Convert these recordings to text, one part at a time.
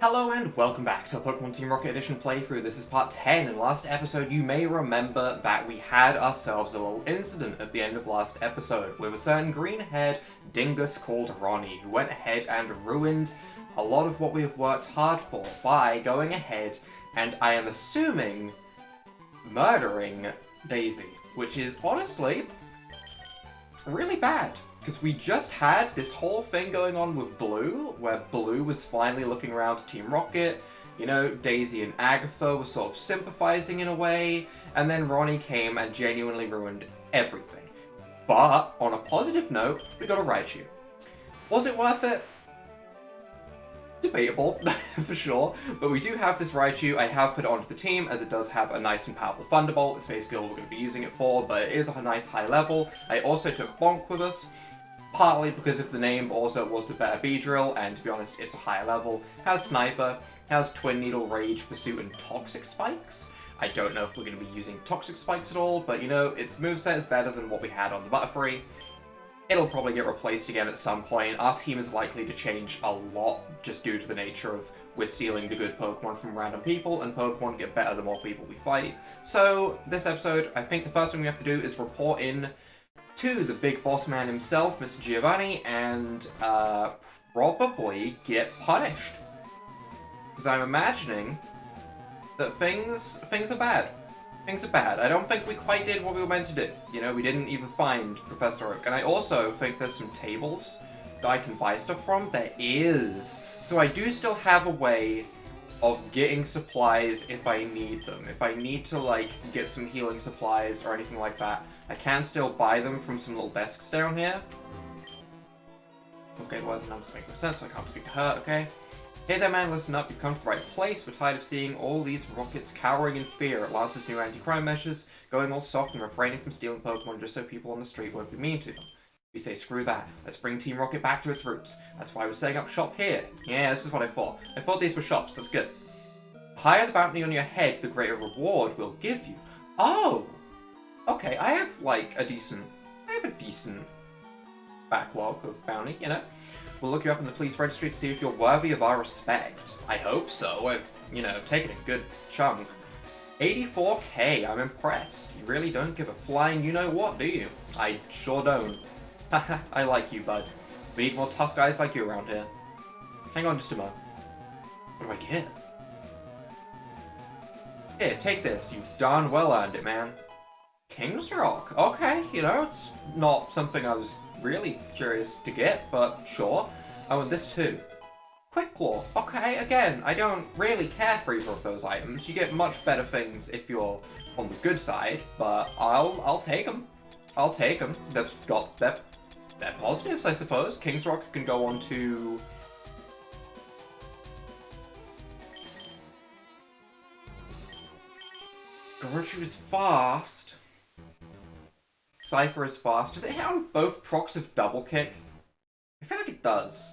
Hello and welcome back to a Pokemon Team Rocket Edition playthrough. This is part 10. In last episode, you may remember that we had ourselves a little incident at the end of last episode with a certain green-haired dingus called Ronnie, who went ahead and ruined a lot of what we have worked hard for by going ahead and, I am assuming, murdering Daisy, which is honestly really bad. Because we just had this whole thing going on with Blue, where Blue was finally looking around to Team Rocket, you know, Daisy and Agatha were sort of sympathizing in a way, and then Ronnie came and genuinely ruined everything. But, on a positive note, we got a Raichu. Was it worth it? Debatable, for sure, but we do have this Raichu. I have put it onto the team, as it does have a nice and powerful Thunderbolt. It's basically all we're going to be using it for, but it is a nice high level. I also took Bonk with us, partly because of the name, but also it was the better Beedrill, and to be honest, it's a higher level. Has Sniper, has Twin Needle, Rage, Pursuit, and Toxic Spikes. I don't know if we're going to be using Toxic Spikes at all, but you know, its moveset is better than what we had on the Butterfree. It'll probably get replaced again at some point. Our team is likely to change a lot just due to the nature of we're stealing the good Pokemon from random people, and Pokemon get better the more people we fight. So, this episode, I think the first thing we have to do is report in to the big boss man himself, Mr. Giovanni, and probably get punished. Because I'm imagining that things are bad. Things are bad. I don't think we quite did what we were meant to do. You know, we didn't even find Professor Oak. And I also think there's some tables that I can buy stuff from. There is. So I do still have a way of getting supplies if I need them. If I need to, like, get some healing supplies or anything like that, I can still buy them from some little desks down here. Okay, well, that doesn't make no sense, so I can't speak to her, okay? Hey there, man, listen up. You've come to the right place. We're tired of seeing all these rockets cowering in fear at Lance's new anti-crime measures, going all soft and refraining from stealing Pokemon just so people on the street won't be mean to them. We say screw that. Let's bring Team Rocket back to its roots. That's why we're setting up shop here. Yeah, this is what I thought. I thought these were shops. That's good. The higher the bounty on your head, the greater reward we'll give you. Oh! Okay, I have a decent backlog of bounty, you know? We'll look you up in the police registry to see if you're worthy of our respect. I hope so. I've, you know, taken a good chunk. 84k, I'm impressed. You really don't give a flying you-know-what, do you? I sure don't. Haha, I like you, bud. We need more tough guys like you around here. Hang on just a moment. What do I get? Here, take this. You've darn well earned it, man. King's Rock. Okay, you know, it's not something I was really curious to get, but sure. Oh, and this too. Quick Claw. Okay, again, I don't really care for either of those items. You get much better things if you're on the good side, but I'll take them. I'll take them. They've got they're positives, I suppose. King's Rock can go on to Gertrude is fast. Cypher is fast. Does it hit on both procs of Double Kick? I feel like it does.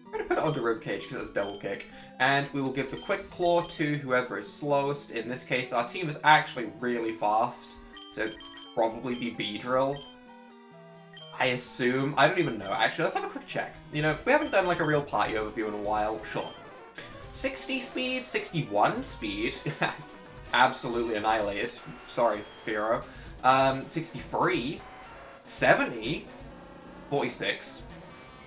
I'm going to put it onto Ribcage because it's Double Kick. And we will give the Quick Claw to whoever is slowest. In this case, our team is actually really fast. So it'd probably be Beedrill. I assume. I don't even know. Actually, let's have a quick check. You know, we haven't done like a real party overview in a while. Sure. 60 speed, 61 speed. Absolutely annihilated. Sorry, Firo. 63, 70, 46,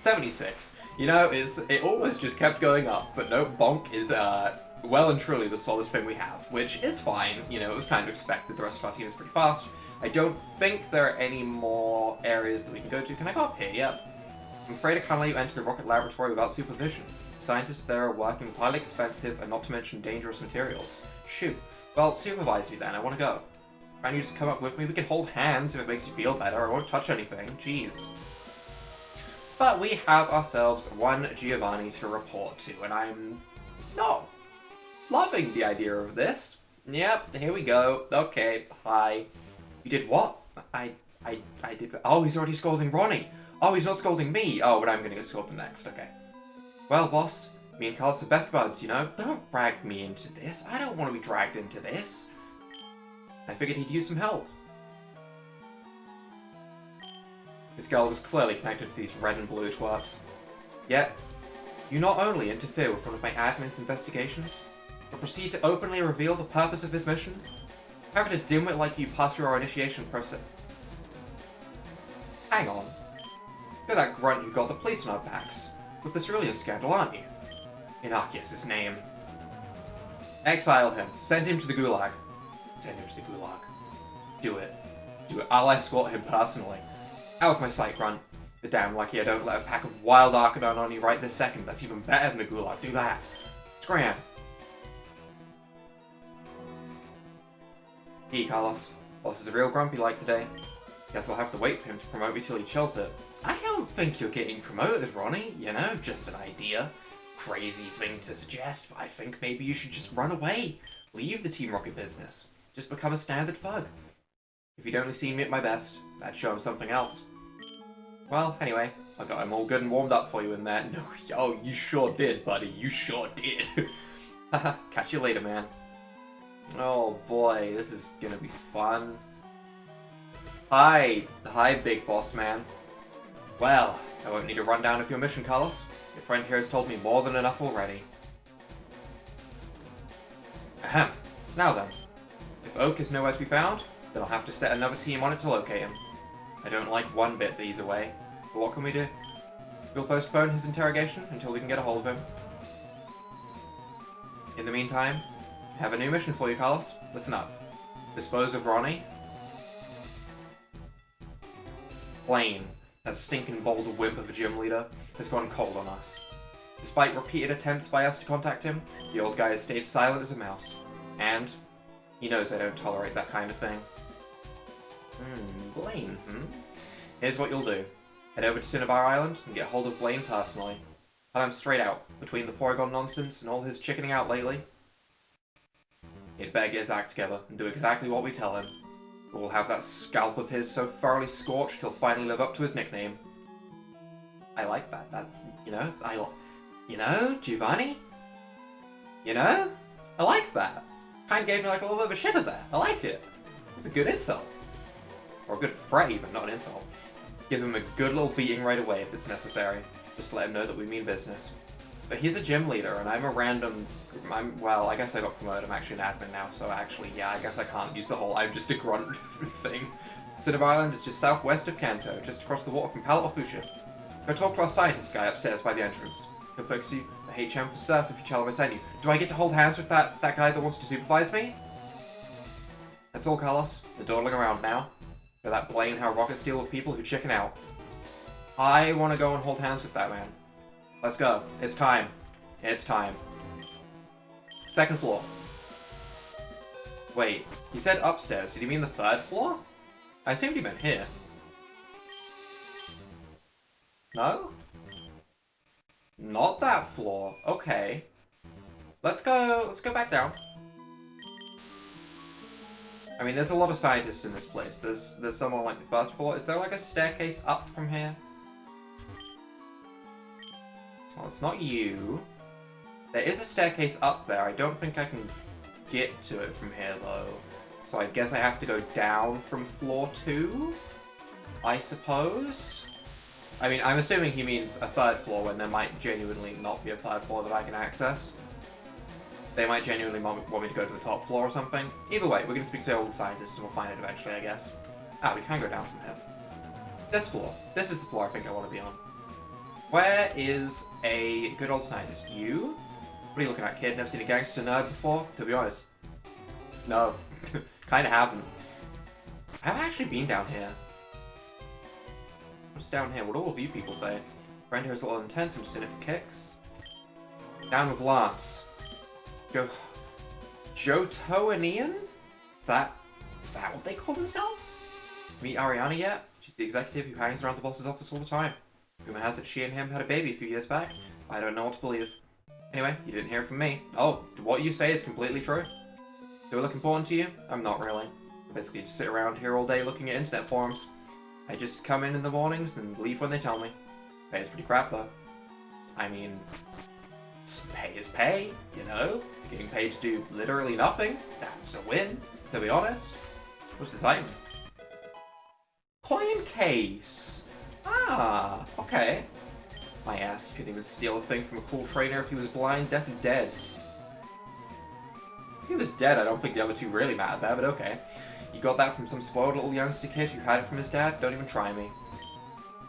76. You know, it almost just kept going up, but no, Bonk is well and truly the slowest thing we have, which is fine. You know, it was kind of expected. The rest of our team is pretty fast. I don't think there are any more areas that we can go to. Can I go up here? Yep. I'm afraid I can't let you enter the rocket laboratory without supervision. Scientists there are working with highly expensive and not to mention dangerous materials. Shoot. Well, supervise me then. I want to go. Can you just come up with me? We can hold hands if it makes you feel better. I won't touch anything. Jeez. But we have ourselves one Giovanni to report to, and I'm not loving the idea of this. Yep, here we go. Okay, hi. You did what? I did... Oh, he's already scolding Ronnie. Oh, he's not scolding me. Oh, but I'm gonna get scolded next. Okay. Well, boss, me and Carlos are best buds, you know? Don't drag me into this. I don't want to be dragged into this. I figured he'd use some help. This girl was clearly connected to these red and blue twerps. Yet, You not only interfere with one of my admin's investigations, but proceed to openly reveal the purpose of his mission? How could a dimwit like you pass through our initiation process? Hang on. You're that grunt who got the police on our backs with the Cerulean scandal, aren't you? Innocuous name. Exile him. Send him to the Gulag. Send him to the Gulag. Do it. Do it. I'll escort him personally. Out of my sight, grunt. But damn lucky I don't let a pack of wild Arcanine on you right this second. That's even better than the Gulag. Do that. Scram. Gee, Carlos. Boss is a real grumpy like today. Guess I'll have to wait for him to promote me till he chills it. I don't think you're getting promoted, Ronnie. You know, just an idea. Crazy thing to suggest, but I think maybe you should just run away. Leave the Team Rocket business. Just become a standard thug. If you'd only seen me at my best, that'd show him something else. Well, anyway, I got him all good and warmed up for you in there. No, oh, you sure did, buddy. You sure did. Haha, catch you later, man. Oh boy, this is gonna be fun. Hi, big boss man. Well, I won't need a rundown of your mission, Carlos. Your friend here has told me more than enough already. Ahem. Now then, if Oak is nowhere to be found, then I'll have to set another team on it to locate him. I don't like one bit that he's away, but what can we do? We'll postpone his interrogation until we can get a hold of him. In the meantime, I have a new mission for you, Carlos. Listen up. Dispose of Ronnie. Blaine, that stinking boulder wimp of a gym leader, has gone cold on us. Despite repeated attempts by us to contact him, the old guy has stayed silent as a mouse. And he knows I don't tolerate that kind of thing. Blaine, Here's what you'll do. Head over to Cinnabar Island and get hold of Blaine personally. Tell him straight out, between the Porygon nonsense and all his chickening out lately, he'd better get his act together and do exactly what we tell him. We'll have that scalp of his so thoroughly scorched he'll finally live up to his nickname. I like that. Giovanni? You know? I like that. Kind of gave me like a little bit of a shiver there. I like it. It's a good insult. Or a good threat even, not an insult. Give him a good little beating right away if it's necessary. Just to let him know that we mean business. But he's a gym leader and I'm a random... well, I guess I got promoted. I'm actually an admin now, so actually, yeah, I guess I can't use the whole I'm just a grunt thing. Cinnabar Island is just southwest of Kanto, just across the water from Palette or Fuchsia. Go talk to our scientist guy upstairs by the entrance. He'll fix you a HM for surf if you tell him I send you. Do I get to hold hands with that guy that wants to supervise me? That's all, Carlos. They're dawdling around now. They're that Blaine how rockets deal with people who chicken out. I want to go and hold hands with that man. Let's go. It's time. It's time. Second floor. Wait, he said upstairs. Did he mean the third floor? I assumed he meant here. No? Not that floor. Okay. Let's go back down. I mean, there's a lot of scientists in this place. There's someone like the first floor. Is there like a staircase up from here? Well, it's not you. There is a staircase up there. I don't think I can get to it from here, though. So I guess I have to go down from floor 2? I suppose? I mean, I'm assuming he means a third floor when there might genuinely not be a third floor that I can access. They might genuinely want me to go to the top floor or something. Either way, we're going to speak to old scientists and we'll find it eventually, I guess. Ah, we can go down from here. This floor. This is the floor I think I want to be on. Where is a good old scientist? You? What are you looking at, kid? Never seen a gangster nerd before? To be honest, no. Kinda haven't. I haven't actually been down here. What's down here? What do all of you people say? Friend here is a little intense and just in it for kicks. Down with Lance. Jotoanian? Is that what they call themselves? Meet Ariana yet? She's the executive who hangs around the boss's office all the time. Rumor has it she and him had a baby a few years back. I don't know what to believe. Anyway, you didn't hear from me. Oh, what you say is completely true. Do I look important to you? I'm not really. I basically just sit around here all day looking at internet forums. I just come in the mornings and leave when they tell me. Pay is pretty crap though. I mean, pay is pay, you know? If you're getting paid to do literally nothing, that's a win, to be honest. What's this item? Coin case! Ah, okay. My ass couldn't even steal a thing from a cool trainer if he was blind, deaf, and dead. If he was dead, I don't think the other two really mattered there, but okay. You got that from some spoiled little youngster kid who had it from his dad? Don't even try me.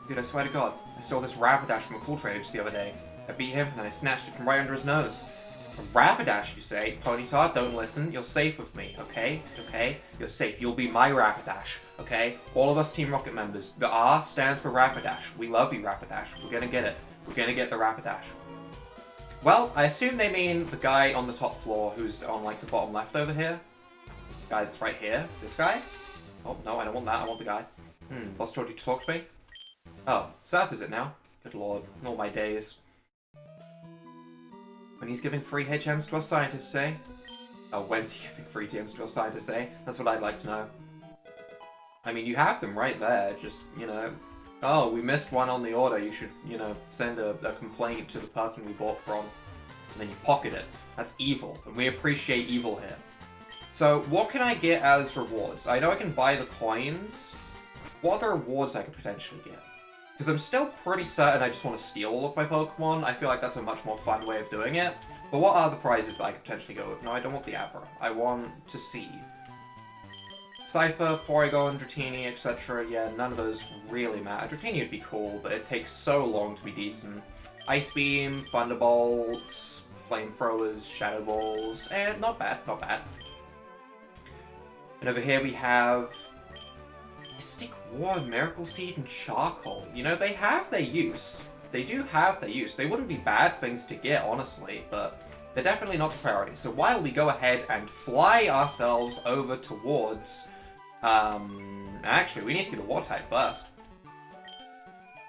Dude, I swear to God, I stole this Rapidash from a cool trainer just the other day. I beat him, and then I snatched it from right under his nose. A Rapidash, you say? Ponyta, don't listen. You're safe with me, okay? Okay? You're safe. You'll be my Rapidash, okay? All of us Team Rocket members. The R stands for Rapidash. We love you, Rapidash. We're gonna get it. We're gonna get the Rapidash. Well, I assume they mean the guy on the top floor who's on, like, the bottom left over here. The guy that's right here. This guy? Oh, no, I don't want that. I want the guy. Boss told you to talk to me? Oh, Surf is it now? Good lord. All my days. When he's giving free HMs to us scientists, eh? Oh, when's he giving free TMs to us scientists, eh? That's what I'd like to know. I mean, you have them right there, just, you know... Oh, we missed one on the order, you should, you know, send a complaint to the person we bought from. And then you pocket it. That's evil, and we appreciate evil here. So, what can I get as rewards? I know I can buy the coins. What are the rewards I could potentially get? Because I'm still pretty certain I just want to steal all of my Pokemon. I feel like that's a much more fun way of doing it. But what are the prizes that I could potentially go with? No, I don't want the Abra. I want to see. Cypher, Porygon, Dratini, etc. Yeah, none of those really matter. Dratini would be cool, but it takes so long to be decent. Ice Beam, Thunderbolts, Flamethrowers, Shadow Balls, and not bad, not bad. And over here we have... Mystic War, Miracle Seed, and Charcoal. You know, they have their use. They do have their use. They wouldn't be bad things to get, honestly, but they're definitely not the priority. So while we go ahead and fly ourselves over towards... actually, we need to get a War type first.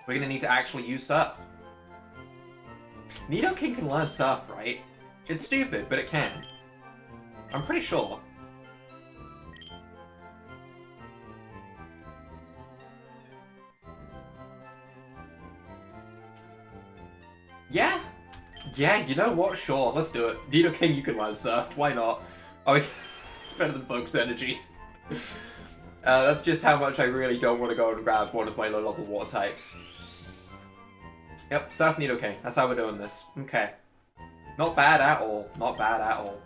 We're going to need to actually use Surf. Nidoking can learn Surf, right? It's stupid, but it can. I'm pretty sure. Yeah, you know what? Sure, let's do it. Nidoking, you can learn Surf. Why not? Oh, it's better than Bug's Energy. That's just how much I really don't want to go and grab one of my low-level water types. Yep, Surf Nidoking. That's how we're doing this. Okay. Not bad at all. Not bad at all.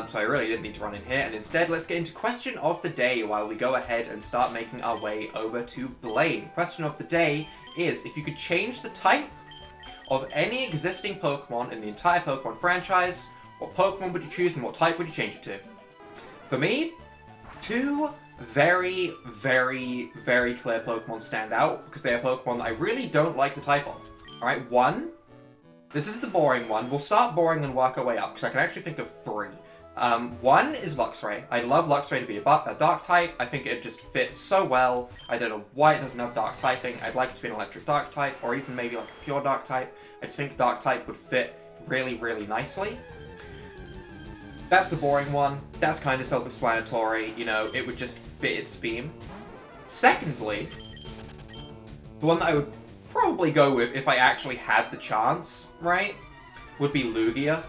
So I really didn't need to run in here, and instead let's get into Question of the Day while we go ahead and start making our way over to Blaine. Question of the Day is, if you could change the type of any existing Pokemon in the entire Pokemon franchise, what Pokemon would you choose and what type would you change it to? For me, two very, very, very clear Pokemon stand out because they are Pokemon that I really don't like the type of. Alright, one, this is the boring one. We'll start boring and work our way up because I can actually think of three. One is Luxray. I'd love Luxray to be a dark type. I think it just fits so well. I don't know why it doesn't have dark typing. I'd like it to be an electric dark type, or even maybe like a pure dark type. I just think dark type would fit really, really nicely. That's the boring one. That's kind of self-explanatory. You know, it would just fit its theme. Secondly, the one that I would probably go with if I actually had the chance, right, would be Lugia.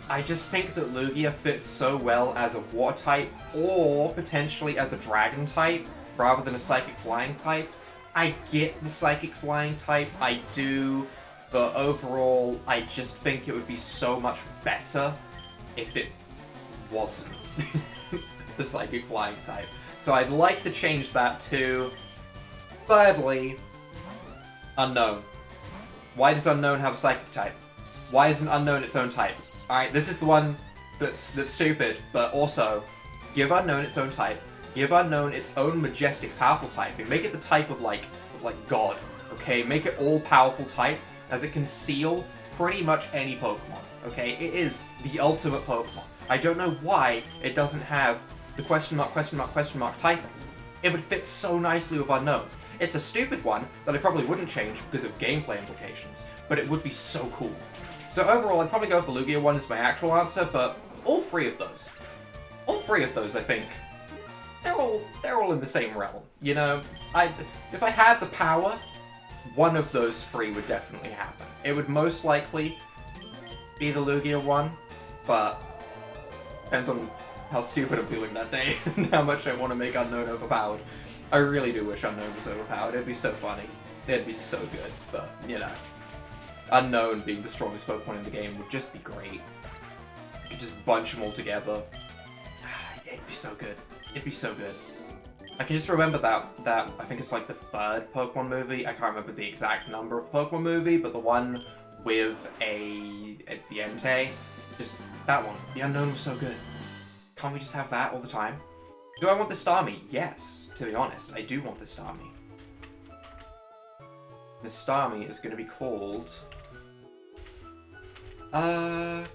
I just think that Lugia fits so well as a water type, or potentially as a dragon type, rather than a psychic flying type. I get the psychic flying type, I do, but overall, I just think it would be so much better if it wasn't the psychic flying type. So I'd like to change that to... Thirdly, Unknown. Why does Unknown have a psychic type? Why isn't Unknown its own type? Alright, this is the one that's stupid, but also, give Unknown its own type, give Unknown its own majestic, powerful type, and make it the type of like God, okay? Make it all-powerful type, as it can seal pretty much any Pokemon, okay? It is the ultimate Pokemon. I don't know why it doesn't have the question mark typing. It would fit so nicely with Unknown. It's a stupid one that I probably wouldn't change because of gameplay implications, but it would be so cool. So overall, I'd probably go with the Lugia one as my actual answer, but all three of those, I think, they're all in the same realm. You know, if I had the power, one of those three would definitely happen. It would most likely be the Lugia one, but depends on how stupid I'm feeling that day and how much I want to make Unknown overpowered. I really do wish Unknown was overpowered. It'd be so funny. It'd be so good, but, you know. Unknown being the strongest Pokemon in the game would just be great. You could just bunch them all together. It'd be so good. It'd be so good. I can just remember that I think it's like the third Pokemon movie. I can't remember the exact number of Pokemon movie, but the one with the Entei, just that one. The Unknown was so good. Can't we just have that all the time? Do I want the Starmie? Yes, to be honest, I do want the Starmie. The Starmie is going to be called... I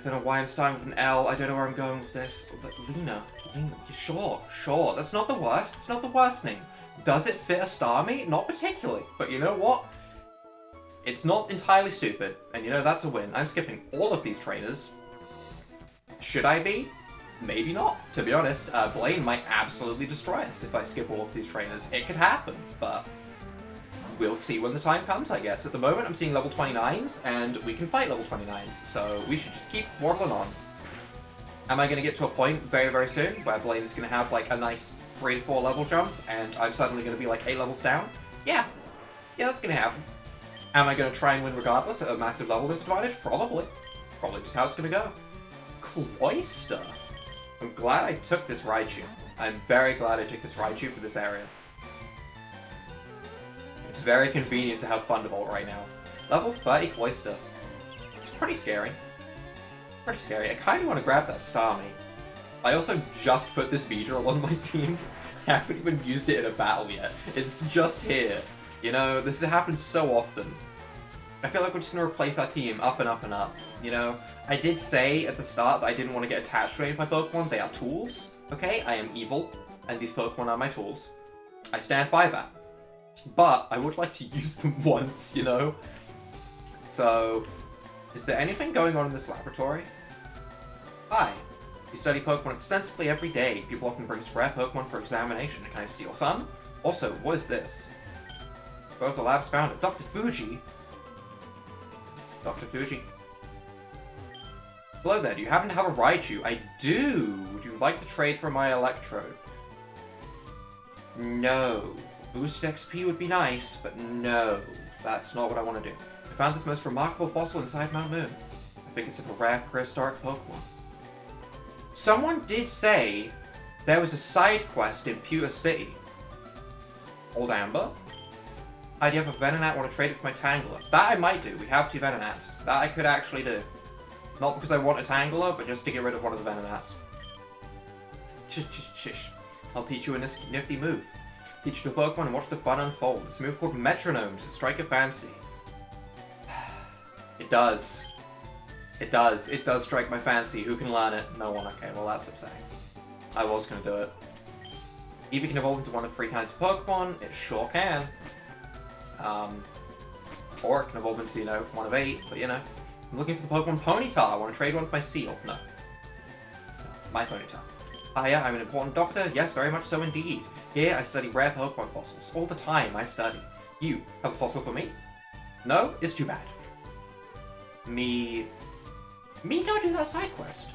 don't know why I'm starting with an L. I don't know where I'm going with this. Lena. Sure. That's not the worst. It's not the worst name. Does it fit a Starmie? Not particularly. But you know what? It's not entirely stupid. And you know, that's a win. I'm skipping all of these trainers. Should I be? Maybe not. To be honest, Blaine might absolutely destroy us if I skip all of these trainers. It could happen, but we'll see when the time comes, I guess. At the moment, I'm seeing level 29s, and we can fight level 29s, so we should just keep waddling on. Am I going to get to a point very, very soon where Blaine is going to have, like, a nice 3 to 4 level jump, and I'm suddenly going to be, like, 8 levels down? Yeah. Yeah, that's going to happen. Am I going to try and win regardless at a massive level disadvantage? Probably. Probably just how it's going to go. Cloyster. I'm glad I took this Raichu. I'm very glad I took this Raichu for this area. It's very convenient to have Thunderbolt right now. Level 30 Cloyster. It's pretty scary. Pretty scary. I kind of want to grab that Starmie. I also just put this Beedrill on my team. I haven't even used it in a battle yet. It's just here. You know, this happens so often. I feel like we're just going to replace our team up and up and up. You know, I did say at the start that I didn't want to get attached to any of my Pokemon. They are tools, okay? I am evil, and these Pokemon are my tools. I stand by that. But I would like to use them once, you know? So, is there anything going on in this laboratory? Hi. We study Pokemon extensively every day. People often bring us rare Pokemon for examination. Can I steal some? Also, what is this? Both the labs found it. Dr. Fuji? Dr. Fuji? Hello there, do you happen to have a Raichu? I do! Would you like to trade for my Electrode? No. Boosted XP would be nice, but no. That's not what I want to do. I found this most remarkable fossil inside Mount Moon. I think it's of a rare prehistoric Pokemon. Someone did say there was a side quest in Pewter City. Old Amber? Hi, do you have a Venonat? Want to trade it for my Tangler? That I might do. We have 2 Venonats. That I could actually do. Not because I want a Tangler, but just to get rid of one of the Venonats. Shish. I'll teach you a nifty move. Teach you to Pokemon and watch the fun unfold. It's a move called Metronomes. Strike a fancy. It does. It does. It does strike my fancy. Who can learn it? No one. Okay, well that's upsetting. I was going to do it. Eevee can evolve into one of 3 kinds of Pokemon. It sure can. Or it can evolve into, you know, one of 8, but you know. I'm looking for the Pokemon Ponyta. I want to trade one with my Seal. No. My Ponyta. Hiya, I'm an important doctor. Yes, very much so indeed. Here, I study rare Pokemon fossils. All the time, I study. You have a fossil for me? No? It's too bad. Me go do that side quest.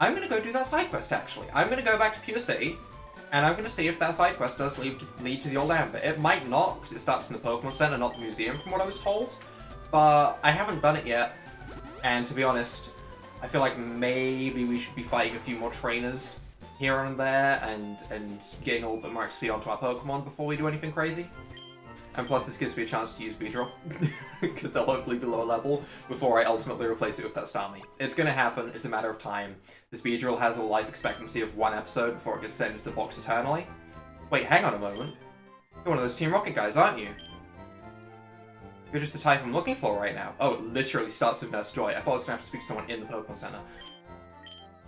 I'm gonna go do that side quest, actually. I'm gonna go back to Pewter City, and I'm gonna see if that side quest does lead to the old Amber. It might not, because it starts in the Pokemon Center, not the museum, from what I was told. But I haven't done it yet, and to be honest, I feel like maybe we should be fighting a few more trainers here and there, and getting a little bit more XP onto our Pokemon before we do anything crazy. And plus this gives me a chance to use Beedrill, because they'll hopefully be lower level before I ultimately replace it with that Starmie. It's gonna happen, it's a matter of time. This Beedrill has a life expectancy of 1 episode before it gets sent into the box eternally. Wait, hang on a moment. You're one of those Team Rocket guys, aren't you? You're just the type I'm looking for right now. Oh, it literally starts with Nurse Joy. I thought I was gonna have to speak to someone in the Pokemon Center.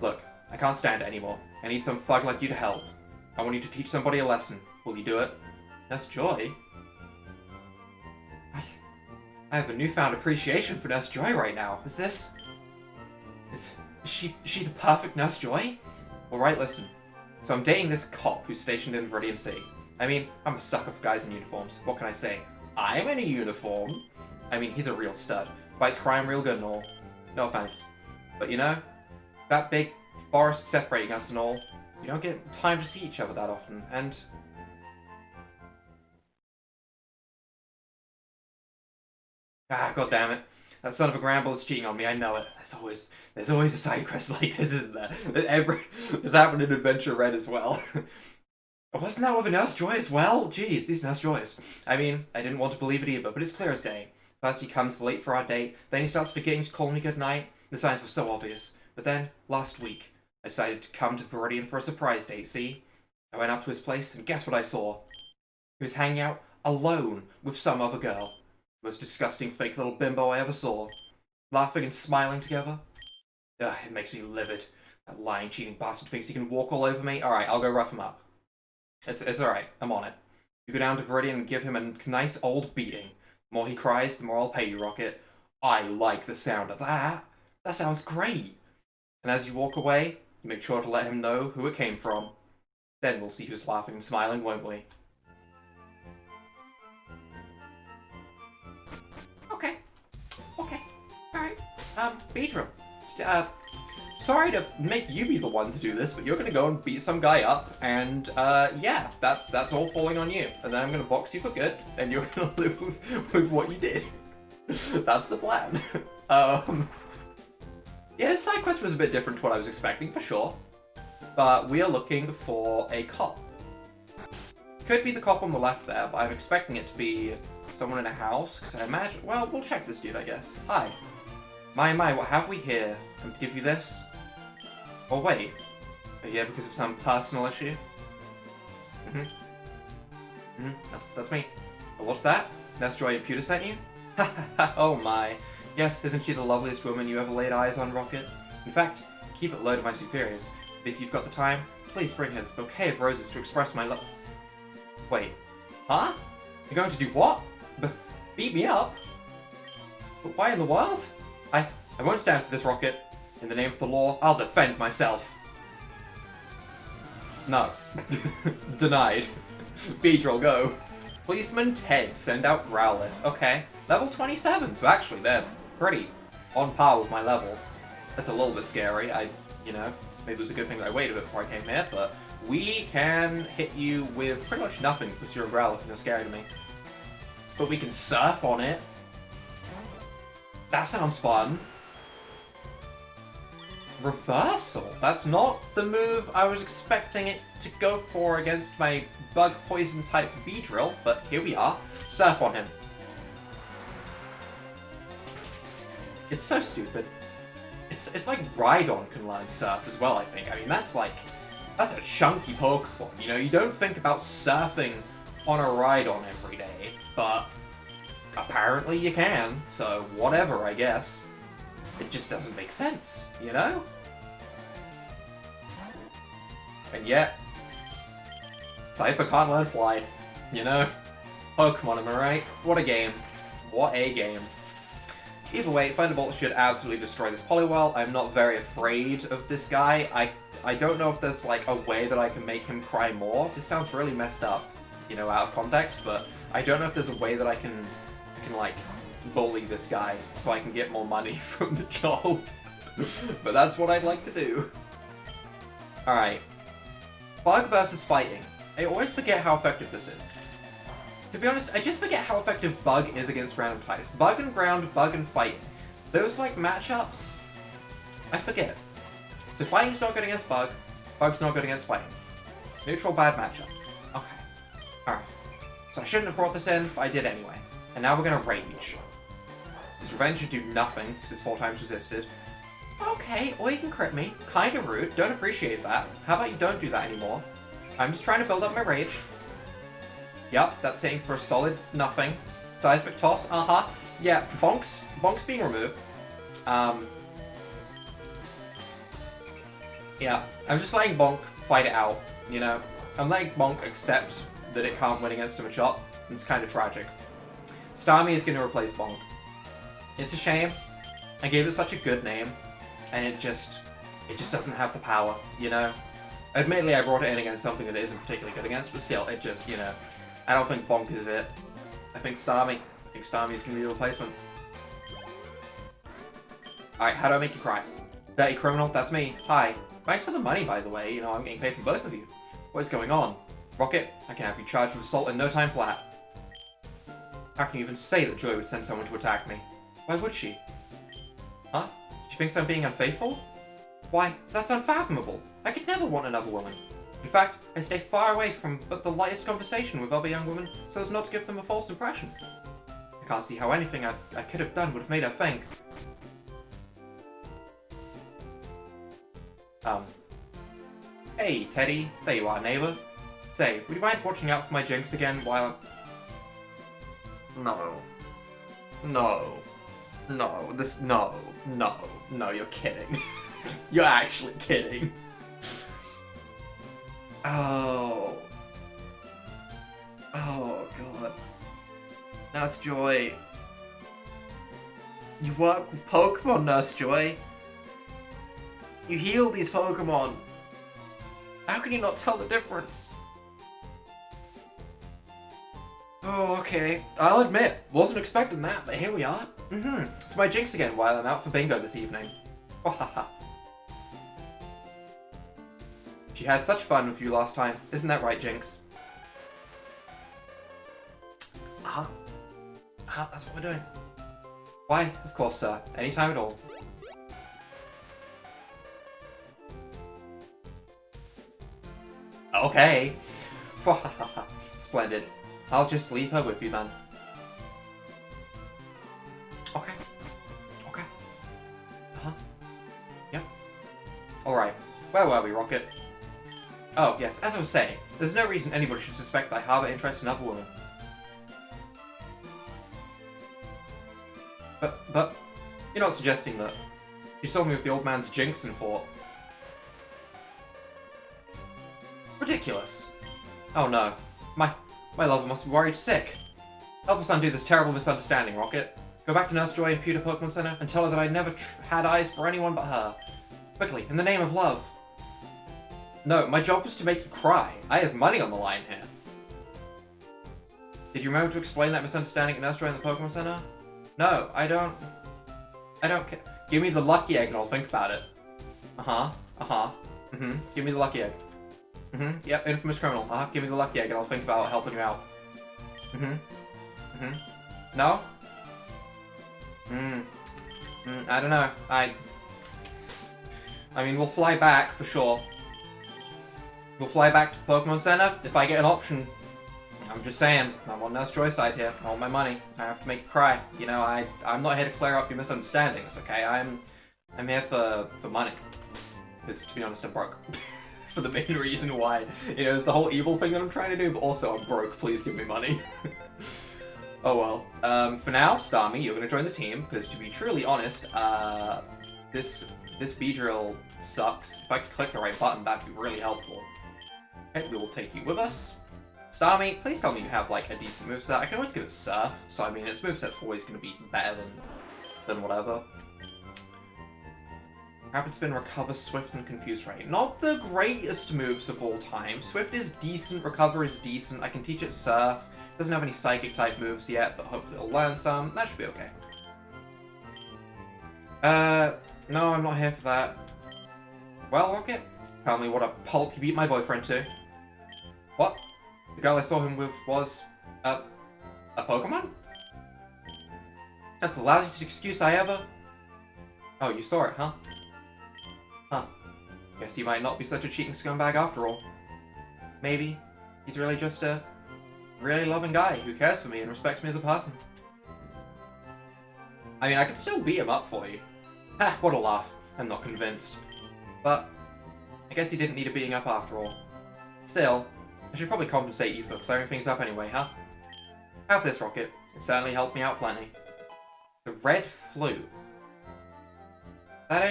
Look, I can't stand it anymore. I need some thug like you to help. I want you to teach somebody a lesson. Will you do it? Nurse Joy? I have a newfound appreciation for Nurse Joy right now. Is she the perfect Nurse Joy? Alright, listen. So I'm dating this cop who's stationed in Viridian City. I mean, I'm a sucker for guys in uniforms. What can I say? I'm in a uniform. I mean, he's a real stud. Fights crime real good and all. No offense. But you know, that big forest separating us and all, we don't get time to see each other that often, and Ah, god damn it. That son of a Gramble is cheating on me, I know it. There's always a side quest like this, isn't there? It's happened in Adventure Red as well. Wasn't that with a Nurse Joy as well? Jeez, these Nurse Joys. I mean, I didn't want to believe it either, but it's clear as day. First he comes late for our date, then he starts forgetting to call me goodnight. The signs were so obvious. But then, last week, I decided to come to Viridian for a surprise date, see? I went up to his place, and guess what I saw? He was hanging out alone with some other girl. The most disgusting fake little bimbo I ever saw. Laughing and smiling together. Ugh, it makes me livid. That lying, cheating bastard thinks he can walk all over me. Alright, I'll go rough him up. It's alright, I'm on it. You go down to Viridian and give him a nice old beating. The more he cries, the more I'll pay you, Rocket. I like the sound of that. That sounds great. And as you walk away, you make sure to let him know who it came from. Then we'll see who's laughing and smiling, won't we? Okay. Okay. Alright. Beedrill. Sorry to make you be the one to do this, but you're gonna go and beat some guy up, and, yeah, that's all falling on you. And then I'm gonna box you for good, and you're gonna live with what you did. That's the plan. Yeah, this side quest was a bit different to what I was expecting, for sure. But we are looking for a cop. Could be the cop on the left there, but I'm expecting it to be someone in a house, because I imagine... Well, we'll check this dude, I guess. Hi. My, what have we here? Come to give you this? Oh, wait. Are you here because of some personal issue? That's me. Oh, what's that? Nurse Joy and Pewter sent you? Oh my. Yes, isn't she the loveliest woman you ever laid eyes on, Rocket? In fact, keep it low to my superiors. But if you've got the time, please bring her this bouquet of roses to express my love. Wait. Huh? You're going to do what? Beat me up? But why in the world? I won't stand for this, Rocket. In the name of the law, I'll defend myself. No. Denied. Beedrill, go. Policeman Ted, send out Growlithe. Okay. Level 27, so actually they're pretty on par with my level. That's a little bit scary. You know, maybe it was a good thing that I waited a bit before I came here, but we can hit you with pretty much nothing because you're a Growlithe and you're scary to me. But we can surf on it. That sounds fun. Reversal? That's not the move I was expecting it to go for against my bug poison type Beedrill, but here we are. Surf on him. It's so stupid. It's like Rhydon can learn Surf as well, I think. I mean, that's a chunky Pokemon. You know, you don't think about surfing on a Rhydon every day, but apparently you can, so whatever, I guess. It just doesn't make sense, you know? And yet, Cypher can't learn Fly, you know? Pokemon, am I right? What a game. What a game. Either way, Thunderbolt should absolutely destroy this Poliwhirl. I'm not very afraid of this guy. I don't know if there's, like, a way that I can make him cry more. This sounds really messed up, you know, out of context, but I don't know if there's a way that I can like, bully this guy so I can get more money from the job. But that's what I'd like to do. Alright. Bug versus fighting. I always forget how effective this is. To be honest, I just forget how effective Bug is against random types. Bug and ground, Bug and fighting. Those, like, matchups, I forget. So fighting's not good against Bug, Bug's not good against fighting. Neutral, bad matchup. Okay. Alright. So I shouldn't have brought this in, but I did anyway. And now we're gonna Rage. His Revenge should do nothing, because it's 4 times resisted. Okay, or you can crit me. Kinda rude, don't appreciate that. How about you don't do that anymore? I'm just trying to build up my Rage. Yep, that's sitting for a solid nothing. Seismic Toss, Yeah, Bonk's being removed. Yeah, I'm just letting Bonk fight it out, you know? I'm letting Bonk accept that it can't win against a Machop. It's kind of tragic. Starmie is going to replace Bonk. It's a shame. I gave it such a good name, and it just doesn't have the power, you know? Admittedly, I brought it in against something that it isn't particularly good against, but still, it just, you know, I don't think Bonk is it. I think Starmie is going to be the replacement. Alright, how do I make you cry? Dirty criminal, that's me. Hi. Thanks for the money, by the way, you know, I'm getting paid from both of you. What is going on? Rocket, I can have you charged with assault in no time flat. How can you even say that Joy would send someone to attack me? Why would she? Huh? She thinks I'm being unfaithful? Why, that's unfathomable. I could never want another woman. In fact, I stay far away from but the lightest conversation with other young women so as not to give them a false impression. I can't see how anything I could have done would have made her think. Hey, Teddy. There you are, neighbor. Say, would you mind watching out for my jinx again while I'm... No. No. No. No, you're kidding. You're actually kidding. Oh. Oh, God. Nurse Joy. You work with Pokemon, Nurse Joy. You heal these Pokemon. How can you not tell the difference? Oh, okay. I'll admit, wasn't expecting that, but here we are. It's my jinx again while I'm out for bingo this evening. She had such fun with you last time. Isn't that right, Jinx? That's what we're doing. Why? Of course, sir. Anytime at all. Okay. Splendid. I'll just leave her with you then. Okay. Okay. Yep. Alright. Where were we, Rocket? Oh, yes, as I was saying, there's no reason anybody should suspect I harbour interest in other women. But, you're not suggesting that you saw me with the old man's jinx and thought... Ridiculous. Oh no. My lover must be worried sick. Help us undo this terrible misunderstanding, Rocket. Go back to Nurse Joy in Pewter Pokemon Center and tell her that I never had eyes for anyone but her. Quickly, in the name of love. No, my job was to make you cry. I have money on the line here. Did you remember to explain that misunderstanding at Nurse Joy in the Pokemon Center? No, I don't care. Give me the lucky egg and I'll think about it. Give me the lucky egg. Yep, infamous criminal. Give me the lucky egg and I'll think about helping you out. No? I don't know. I mean, we'll fly back for sure. We'll fly back to the Pokemon Center if I get an option. I'm just saying, I'm on Nurse Joy's side here. I want my money. I have to make you cry. You know, I'm not here to clear up your misunderstandings, okay? I'm here for money. Because, to be honest, I'm broke. For the main reason why. You know, it's the whole evil thing that I'm trying to do, but also I'm broke. Please give me money. Oh well. For now, Starmie, you're going to join the team, because to be truly honest, this Beedrill sucks. If I could click the right button, that'd be really helpful. Okay, we will take you with us. Starmie, please tell me you have, like, a decent moveset. I can always give it Surf, so I mean, its moveset's always going to be better than whatever. Rapid Spin, Recover, Swift, and Confuse Ray. Not the greatest moves of all time. Swift is decent, Recover is decent, I can teach it Surf. Doesn't have any Psychic-type moves yet, but hopefully it'll learn some. That should be okay. No, I'm not here for that. Well, Rocket, tell me what a pulp you beat my boyfriend to. What? The girl I saw him with was... a Pokemon? That's the loudest excuse I ever... Oh, you saw it, huh? Huh. Guess he might not be such a cheating scumbag after all. Maybe. He's really just a... really loving guy who cares for me and respects me as a person. I mean, I could still beat him up for you. Ha, what a laugh. I'm not convinced. But... I guess he didn't need a beating up after all. Still... I should probably compensate you for clearing things up anyway, huh? Have this, Rocket. It certainly helped me out plenty. The Red Flu. That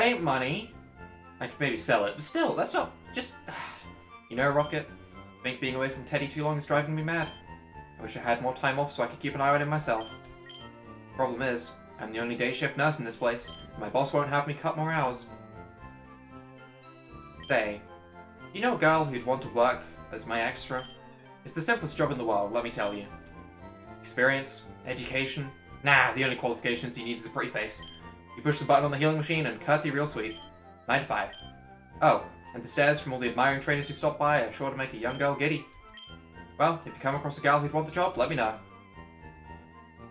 ain't money. I could maybe sell it, but still, that's not just... You know, Rocket, I think being away from Teddy too long is driving me mad. I wish I had more time off so I could keep an eye on him myself. Problem is, I'm the only day shift nurse in this place, and my boss won't have me cut more hours. Say, you know a girl who'd want to work as my extra? It's the simplest job in the world, let me tell you. Experience, education, nah, the only qualifications you need is a pretty face. You push the button on the healing machine and curtsy real sweet. 9 to 5. Oh, and the stares from all the admiring trainers who stop by are sure to make a young girl giddy. Well, if you come across a gal who'd want the job, let me know.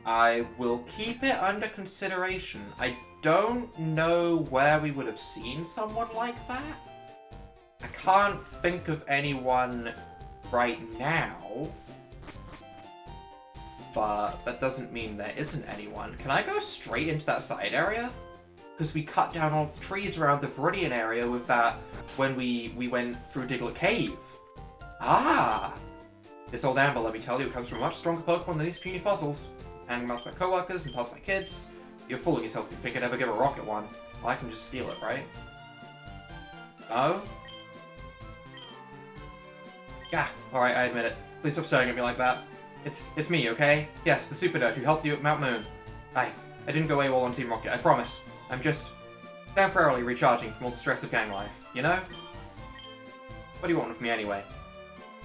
I will keep it under consideration. I don't know where we would have seen someone like that. I can't think of anyone right now. But that doesn't mean there isn't anyone. Can I go straight into that side area? Because we cut down all the trees around the Viridian area with that when we went through Diglett Cave. Ah! This old amber, let me tell you, comes from a much stronger Pokemon than these puny fossils. Handing them out to my co-workers and past my kids. You're fooling yourself if you think I'd ever give a rocket one. Well, I can just steal it, right? Oh? Yeah, alright, I admit it. Please stop staring at me like that. It's me, okay? Yes, the super nerd who helped you at Mount Moon. I didn't go AWOL on Team Rocket, I promise. I'm just temporarily recharging from all the stress of gang life, you know? What do you want with me anyway?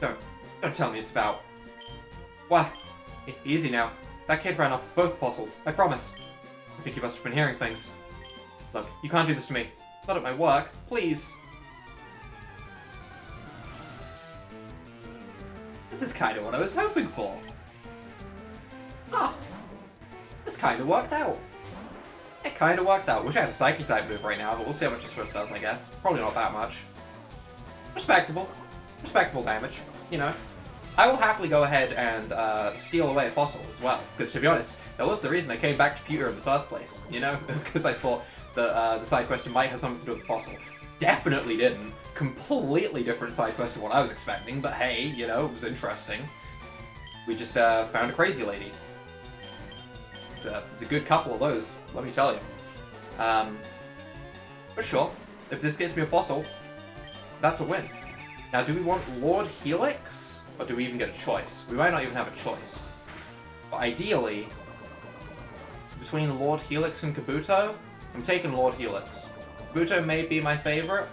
Don't tell me it's about... What? Easy now. That kid ran off with both fossils, I promise. I think you must have been hearing things. Look, you can't do this to me. Not at my work, please. This is kind of what I was hoping for. Ah, this kind of worked out. It kind of worked out. Wish I had a Psychic type move right now, but we'll see how much the Swift does, I guess. Probably not that much. Respectable. Respectable damage, you know. I will happily go ahead and steal away a fossil as well, because to be honest, that was the reason I came back to Pewter in the first place, you know? It's because I thought that the side quest might have something to do with the fossil. Definitely didn't. Completely different side quest to what I was expecting, but hey, you know, it was interesting. We just found a crazy lady. It's a good couple of those, let me tell you. But sure, if this gives me a fossil, that's a win. Now, do we want Lord Helix, or do we even get a choice? We might not even have a choice. But ideally, between Lord Helix and Kabuto, I'm taking Lord Helix. Kabuto may be my favorite,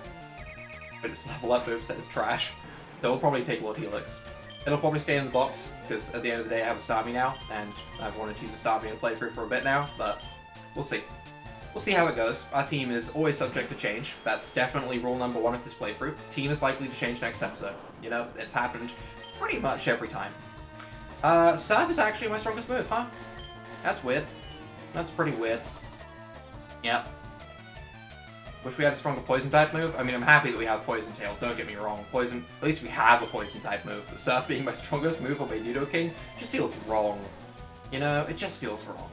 but its level up moveset is trash. So we'll probably take Lord Helix. It'll probably stay in the box, because at the end of the day I have a Starmie now, and I've wanted to use a Starmie in a playthrough for a bit now, but we'll see. We'll see how it goes. Our team is always subject to change. That's definitely rule number one of this playthrough. Team is likely to change next episode. You know, it's happened pretty much every time. Surf is actually my strongest move, huh? That's weird. That's pretty weird. Yep. Wish we had a stronger poison type move. I mean, I'm happy that we have Poison Tail, don't get me wrong. Poison, at least we have a poison type move. But Surf being my strongest move on my Nidoking just feels wrong. You know, it just feels wrong.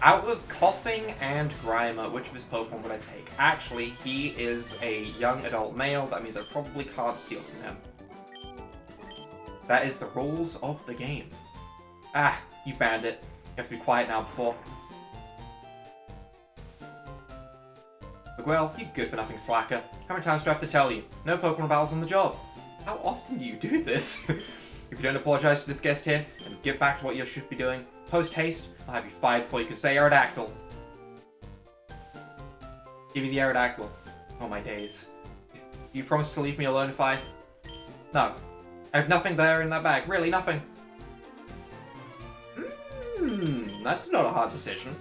Out of Coughing and Grimer, which of his Pokemon would I take? Actually, he is a young adult male. That means I probably can't steal from him. That is the rules of the game. Ah, you banned it. You have to be quiet now before. Well, you good-for-nothing slacker. How many times do I have to tell you? No Pokemon battles on the job. How often do you do this? If you don't apologize to this guest here, and get back to what you should be doing, post-haste, I'll have you fired before you can say Aerodactyl. Give me the Aerodactyl. Oh my days. You promise to leave me alone if I... No. I have nothing there in that bag. Really, nothing. That's not a hard decision.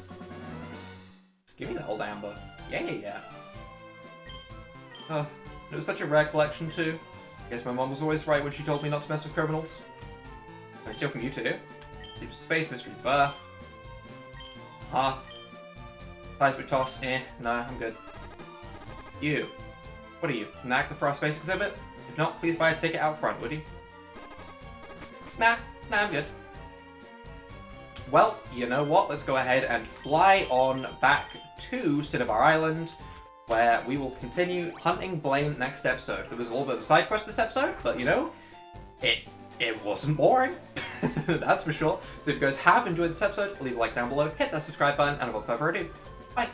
Just give me the old Amber. Yeah. Oh, it was such a rare collection too. Guess my mom was always right when she told me not to mess with criminals. Can I steal from you too? Secret Space, Mysteries of Earth. Seismic Toss, no, I'm good. You. What are you, an actor for our space exhibit? If not, please buy a ticket out front, would you? Nah, I'm good. Well, you know what? Let's go ahead and fly on back to Cinnabar Island, where we will continue hunting Blaine next episode. There was a little bit of a side quest this episode, but you know, it wasn't boring. That's for sure. So if you guys have enjoyed this episode, leave a like down below, hit that subscribe button, and without further ado, bye.